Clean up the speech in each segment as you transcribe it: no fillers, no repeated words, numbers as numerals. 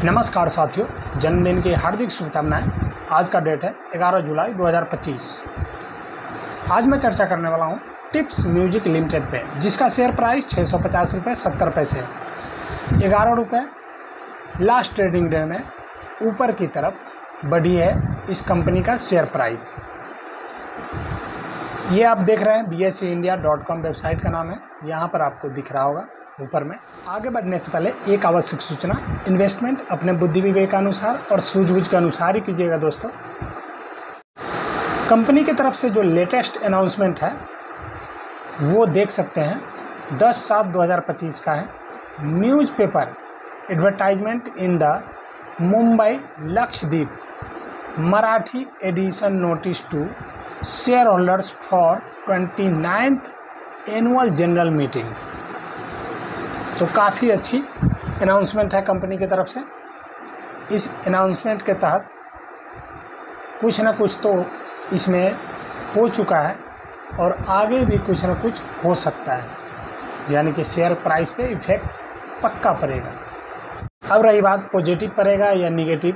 नमस्कार साथियों, जन्मदिन की हार्दिक शुभकामनाएं। आज का डेट है 11 जुलाई 2025। आज मैं चर्चा करने वाला हूं टिप्स म्यूजिक लिमिटेड पे, जिसका शेयर प्राइस 650 रुपये 70 पैसे, 11 रुपये लास्ट ट्रेडिंग डे में ऊपर की तरफ बढ़ी है इस कंपनी का शेयर प्राइस। ये आप देख रहे हैं bseindia.com वेबसाइट का नाम है, यहाँ पर आपको दिख रहा होगा ऊपर में। आगे बढ़ने से पहले एक आवश्यक सूचना, इन्वेस्टमेंट अपने बुद्धि विवेक के अनुसार और सूझबूझ के अनुसार ही कीजिएगा दोस्तों। कंपनी की तरफ से जो लेटेस्ट अनाउंसमेंट है वो देख सकते हैं, 10/7/2025 का है। Newspaper advertisement in the Mumbai Lakshadweep Marathi edition notice to share holders for 29th annual general meeting. तो काफ़ी अच्छी अनाउंसमेंट है कंपनी की तरफ से। इस अनाउंसमेंट के तहत कुछ ना कुछ तो इसमें हो चुका है और आगे भी कुछ ना कुछ हो सकता है, यानी कि शेयर प्राइस पे इफेक्ट पक्का पड़ेगा। अब रही बात पॉजिटिव पड़ेगा या नेगेटिव,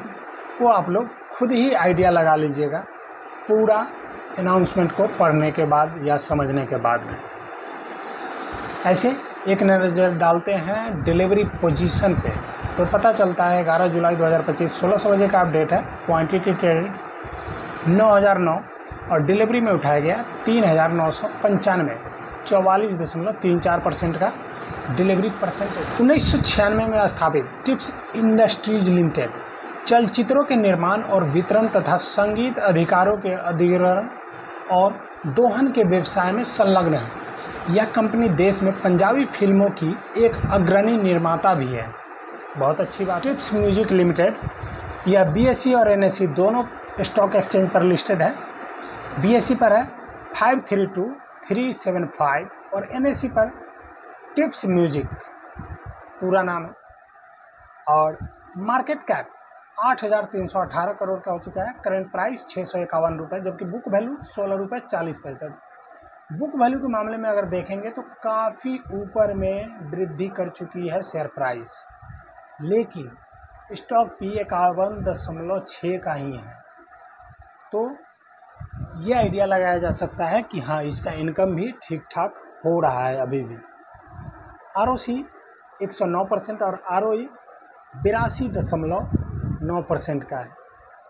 वो आप लोग खुद ही आइडिया लगा लीजिएगा पूरा अनाउंसमेंट को पढ़ने के बाद या समझने के बाद में। ऐसे एक नज़र डालते हैं डिलीवरी पोजीशन पे, तो पता चलता है 11 जुलाई 2025 1600 बजे का अपडेट है। क्वांटिटी ट्रेडेड 9009 और डिलीवरी में उठाया गया 3995, 44.34% का डिलीवरी परसेंटेज। 1996 में स्थापित टिप्स इंडस्ट्रीज लिमिटेड चलचित्रों के निर्माण और वितरण तथा संगीत अधिकारों के अधिग्रहण और दोहन के व्यवसाय में संलग्न है। यह कंपनी देश में पंजाबी फिल्मों की एक अग्रणी निर्माता भी है। बहुत अच्छी बात। टिप्स म्यूजिक लिमिटेड यह BSE और NSE दोनों स्टॉक एक्सचेंज पर लिस्टेड है। BSE पर है 532375 और NSE पर टिप्स म्यूजिक पूरा नाम है, और मार्केट कैप 8,318 करोड़ का हो चुका है। करंट प्राइस 651 रुपये, जबकि बुक वैल्यू 16 रुपये 40 पैसे। बुक वैल्यू के मामले में अगर देखेंगे तो काफ़ी ऊपर में वृद्धि कर चुकी है शेयर प्राइस, लेकिन स्टॉक P 51.6 का ही है। तो ये आइडिया लगाया जा सकता है कि हाँ, इसका इनकम भी ठीक ठाक हो रहा है अभी भी। ROC 109% और ROE 82.9% का है।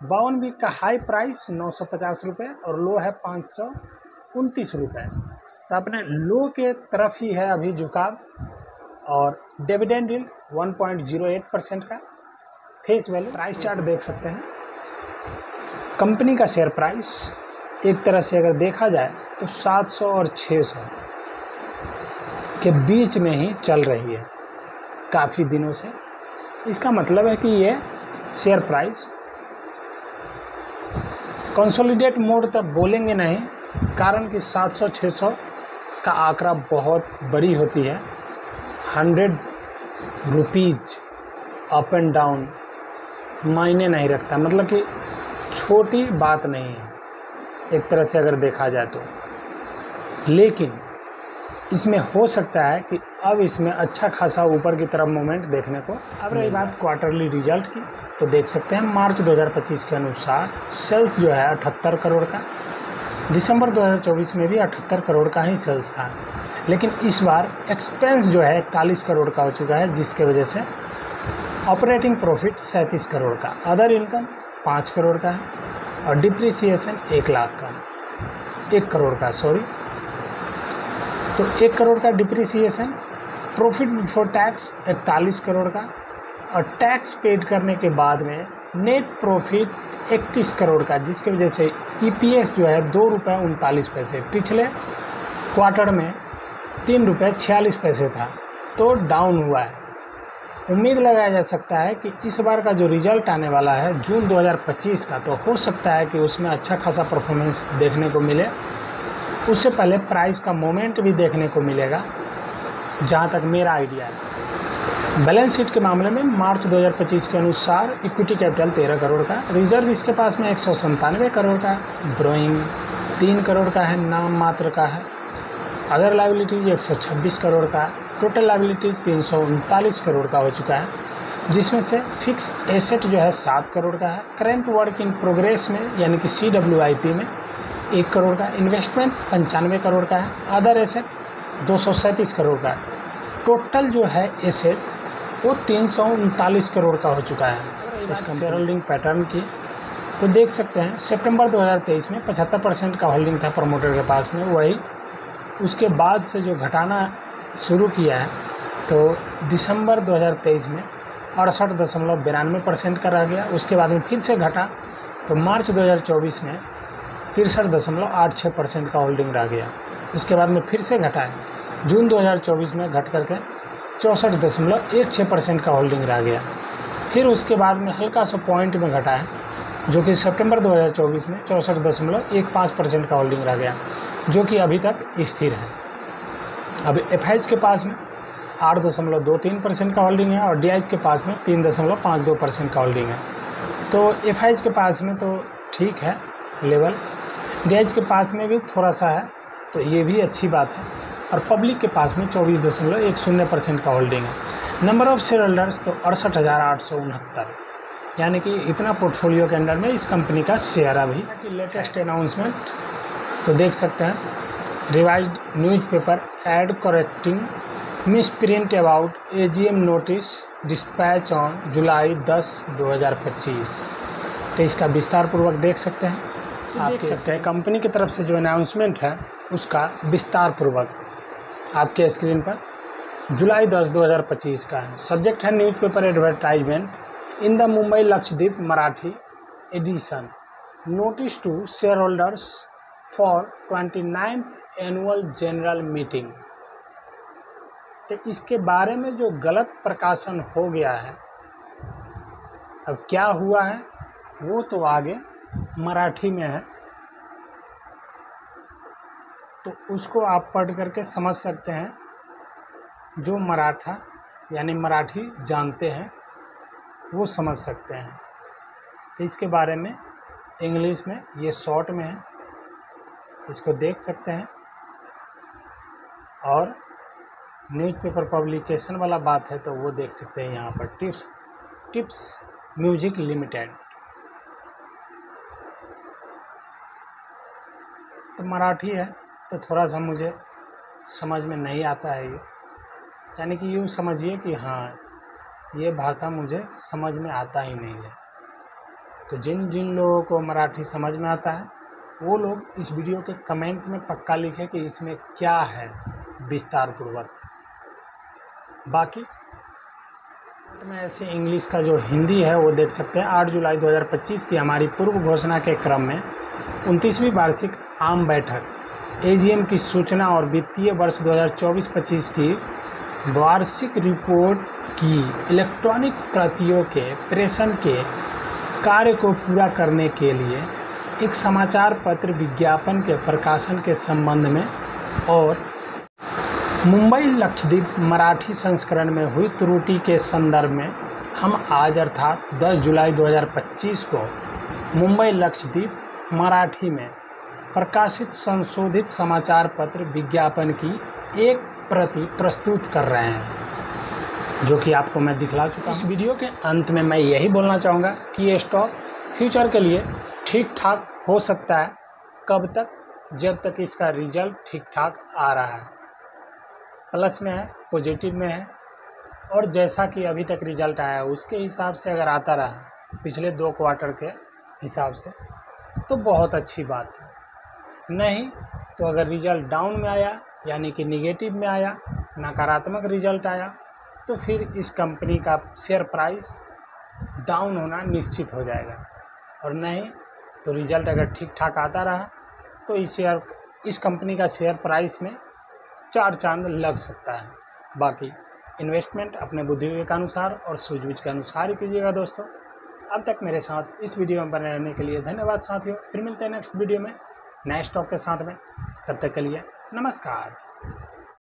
52 वीक का हाई प्राइस 950 रुपये और लो है 529 रुपये। तो अपने लो के तरफ ही है अभी झुकाव, और डिविडेंड यील्ड 1.08% का। फेस वैल्यू प्राइस चार्ट देख सकते हैं। कंपनी का शेयर प्राइस एक तरह से अगर देखा जाए तो 700 और 600 के बीच में ही चल रही है काफ़ी दिनों से। इसका मतलब है कि ये शेयर प्राइस कंसोलिडेट मोड तक बोलेंगे नहीं, कारण कि 700-600 का आंकड़ा बहुत बड़ी होती है। 100 रुपीज़ अप एंड डाउन मायने नहीं रखता, मतलब कि छोटी बात नहीं है एक तरह से अगर देखा जाए तो। लेकिन इसमें हो सकता है कि अब इसमें अच्छा खासा ऊपर की तरफ मूवमेंट देखने को। अब रही बात क्वार्टरली रिजल्ट की, तो देख सकते हैं मार्च 2025 के अनुसार सेल्स जो है 78 करोड़ का। दिसंबर 2024 में भी 78 करोड़ का ही सेल्स था, लेकिन इस बार एक्सपेंस जो है 41 करोड़ का हो चुका है, जिसके वजह से ऑपरेटिंग प्रॉफिट 37 करोड़ का, अदर इनकम 5 करोड़ का है और डिप्रिसिएशन 1 लाख का, 1 करोड़ का सॉरी। तो 1 करोड़ का depreciation, profit before tax 41 crore का, और टैक्स पेड करने के बाद में नेट प्रॉफिट 31 करोड़ का, जिसकी वजह से EPS जो है 2 रुपये 39 पैसे, पिछले क्वार्टर में 3 रुपये 46 पैसे था, तो डाउन हुआ है। उम्मीद लगाया जा सकता है कि इस बार का जो रिजल्ट आने वाला है जून 2025 का, तो हो सकता है कि उसमें अच्छा खासा परफॉर्मेंस देखने को मिले। उससे पहले प्राइस का मोमेंट भी देखने को मिलेगा, जहाँ तक मेरा आइडिया है। बैलेंस शीट के मामले में मार्च 2025 के अनुसार इक्विटी कैपिटल 13 करोड़ का, रिजर्व इसके पास में 197 करोड़ का, ब्रोइंग 3 करोड़ का है, नाम मात्र का है, अदर लायबिलिटीज 126 करोड़ का, टोटल लायबिलिटीज 339 करोड़ का हो चुका है। जिसमें से फिक्स एसेट जो है 7 करोड़ का है, करेंट वर्क इन प्रोग्रेस में यानी कि CWIP में 1 करोड़ का, इन्वेस्टमेंट 95 करोड़ का है, अदर एसेट 237 करोड़ का है। टोटल जो है एसेट वो 339 करोड़ का हो चुका है। इसका शेयर होल्डिंग पैटर्न की तो देख सकते हैं सितंबर 2023 में 75% का होल्डिंग था प्रमोटर के पास में, वही उसके बाद से जो घटाना शुरू किया है तो दिसंबर 2023 में 68.92% का रह गया। उसके बाद में फिर से घटा तो मार्च 2024 में 63.86% का होल्डिंग रह गया। उसके बाद में फिर से घटा है, जून 2024 में घट करके 64.16% का होल्डिंग रह गया। फिर उसके बाद में हल्का सा पॉइंट में घटा है, जो कि सितंबर 2024 में 64.15% का होल्डिंग रह गया, जो कि अभी तक स्थिर है। अब FH के पास में 8.23% का होल्डिंग है और DIH के पास में 3.52% का होल्डिंग है। तो FH के पास में तो ठीक है लेवल, DIH के पास में भी थोड़ा सा है, तो ये भी अच्छी बात है। और पब्लिक के पास में 24.10% का होल्डिंग है। नंबर ऑफ शेयर होल्डर्स तो 68,869, यानी कि इतना पोर्टफोलियो के अंदर में इस कंपनी का शेयर अभी की लेटेस्ट अनाउंसमेंट तो देख सकते हैं, revised newspaper ad correcting misprint about AGM notice dispatch on July 10, 2025। तो इसका विस्तार पूर्वक देख सकते हैं। तो देख सकते हैं कंपनी की तरफ से जो अनाउंसमेंट है उसका विस्तार पूर्वक आपके स्क्रीन पर जुलाई 10, 2025 का है। सब्जेक्ट है newspaper advertisement in the Mumbai Lakshadweep Marathi edition, notice to share holders for 29th annual general meeting. तो इसके बारे में जो गलत प्रकाशन हो गया है, अब क्या हुआ है वो तो आगे मराठी में है, तो उसको आप पढ़ करके समझ सकते हैं। जो मराठा यानी मराठी जानते हैं वो समझ सकते हैं। तो इसके बारे में इंग्लिश में ये शॉर्ट में है, इसको देख सकते हैं। और न्यूज़पेपर पब्लिकेशन वाला बात है तो वो देख सकते हैं यहाँ पर टिप्स म्यूजिक लिमिटेड। तो मराठी है तो थोड़ा सा मुझे समझ में नहीं आता है ये, यानी कि यूँ समझिए कि हाँ ये भाषा मुझे समझ में आता ही नहीं है। तो जिन जिन लोगों को मराठी समझ में आता है वो लोग इस वीडियो के कमेंट में पक्का लिखें कि इसमें क्या है विस्तार पूर्वक। बाकी में ऐसे इंग्लिश का जो हिंदी है वो देख सकते हैं। 8 जुलाई 2025 की हमारी पूर्व घोषणा के क्रम में 29वीं वार्षिक आम बैठक AGM की सूचना और वित्तीय वर्ष 2024-25 की वार्षिक रिपोर्ट की इलेक्ट्रॉनिक प्रतियों के प्रेषण के कार्य को पूरा करने के लिए एक समाचार पत्र विज्ञापन के प्रकाशन के संबंध में और मुंबई लक्षद्वीप मराठी संस्करण में हुई त्रुटि के संदर्भ में हम आज अर्थात 10 जुलाई 2025 को मुंबई लक्षद्वीप मराठी में प्रकाशित संशोधित समाचार पत्र विज्ञापन की एक प्रति प्रस्तुत कर रहे हैं, जो कि आपको मैं दिखला चुका हूँ। इस वीडियो के अंत में मैं यही बोलना चाहूँगा कि ये स्टॉक फ्यूचर के लिए ठीक ठाक हो सकता है। कब तक? जब तक इसका रिजल्ट ठीक ठाक आ रहा है, प्लस में है, पॉजिटिव में है, और जैसा कि अभी तक रिजल्ट आया है उसके हिसाब से अगर आता रहा पिछले 2 क्वार्टर के हिसाब से तो बहुत अच्छी बात है। नहीं तो अगर रिजल्ट डाउन में आया यानी कि निगेटिव में आया, नकारात्मक रिजल्ट आया, तो फिर इस कंपनी का शेयर प्राइस डाउन होना निश्चित हो जाएगा। और नहीं तो रिजल्ट अगर ठीक ठाक आता रहा तो इस कंपनी का शेयर प्राइस में 4 चांद लग सकता है। बाकी इन्वेस्टमेंट अपने बुद्धि के अनुसार और सूझबूझ के अनुसार ही कीजिएगा दोस्तों। अब तक मेरे साथ इस वीडियो में बने रहने के लिए धन्यवाद साथियों। फिर मिलते हैं नेक्स्ट वीडियो में नए स्टॉक के साथ में। तब तक के लिए नमस्कार।